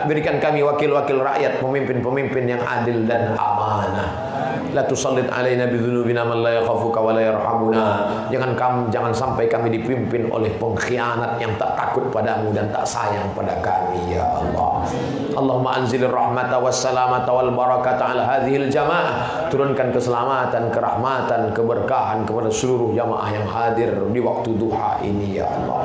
Berikan kami wakil-wakil rakyat, pemimpin-pemimpin yang adil dan amanah. La tusallit alaina bidzunubina man la yakhafuka wa la yarhamuna. Jangan sampai kami dipimpin oleh pengkhianat yang tak takut padamu dan tak sayang pada kami ya Allah. Allahumma anzilir rahmata wassalamata wal barakata ala hadhil jamaah. Turunkan keselamatan, kerahmatan, keberkahan kepada seluruh jamaah yang hadir di waktu duha ini ya Allah.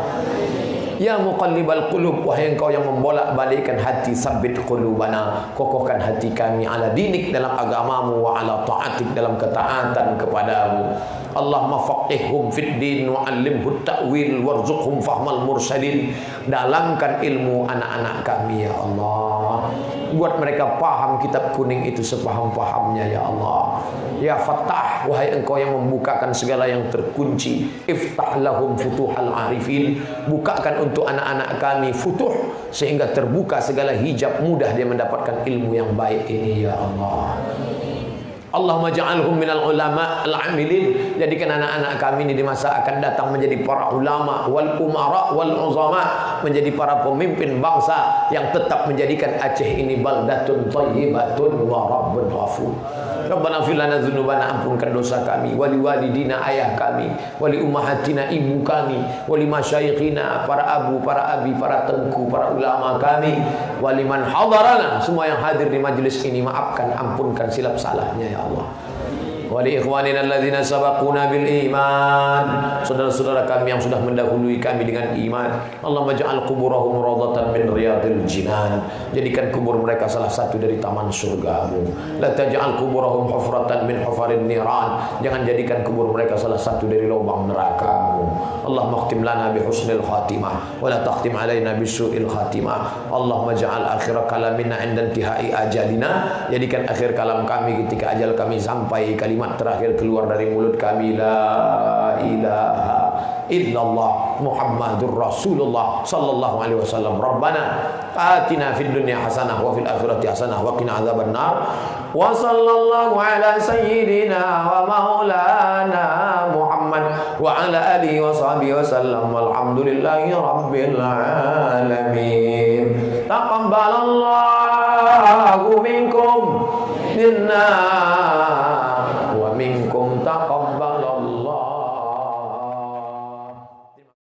Ya muqallibal qulub, wahai engkau yang membolak-balikkan hati, sabbit qulubana, kokohkan hati kami ala dinik, dalam agamamu, wa ala ta'atik, dalam ketaatan kepadamu. Allahumma faqihhum fid din wa 'allimhut ta'wil warzuqhum fahmal mursalin. Dalamkan ilmu anak-anak kami ya Allah. Buat mereka paham kitab kuning itu sepaham-pahamnya ya Allah. Ya Fattah, wahai engkau yang membukakan segala yang terkunci. Iftah lahum futuhal arifin. Bukakan untuk anak-anak kami futuh, sehingga terbuka segala hijab, mudah dia mendapatkan ilmu yang baik ini ya Allah. Allahumma ja'alhum minal ulama al-amilin. Jadikan anak-anak kami ini di masa akan datang menjadi para ulama wal umara wal uzama, menjadi para pemimpin bangsa yang tetap menjadikan Aceh ini baldatun thayyibatun wa rabbun ghafur. Rabbana fir lana dzunubana, ampunkan dosa kami, wali walidina, ayah kami, wali ummahatina, ibu kami, wali masyayikhina, para abu, para abi, para tengku, para ulama kami, wali man hadarana, semua yang hadir di majlis ini, maafkan, ampunkan silap salahnya ya Allah. Wali ikhwanina alladzina sabaquna bil iman, saudara-saudara kami yang sudah mendahului kami dengan iman. Allahumma ja'al quburahum rawdatan min riyadil jinan. Jadikan kubur mereka salah satu dari taman surgamu. La taj'al quburahum hufratan min hufarin niran. Jangan jadikan kubur mereka salah satu dari lubang nerakamu. Allahumma khtim lana bi husnil khatimah wa la takhtim alaina bi su'il khatimah. Allahumma ja'al akhir kalamina 'inda intihai ajalina. Jadikan akhir kalam kami ketika ajal kami sampai, kalimat terakhir keluar dari mulut kami, la ilaha illallah Muhammadur Rasulullah sallallahu alaihi wasallam. Rabbana atina fid dunya hasanah wa fil akhirati hasanah wa qina adzabannar. Wa sallallahu ala sayyidina wa maulana Muhammad wa ala alihi wa sahbihi wasallam. Walhamdulillahi rabbil alamin. Taqabbalallahu minkum minna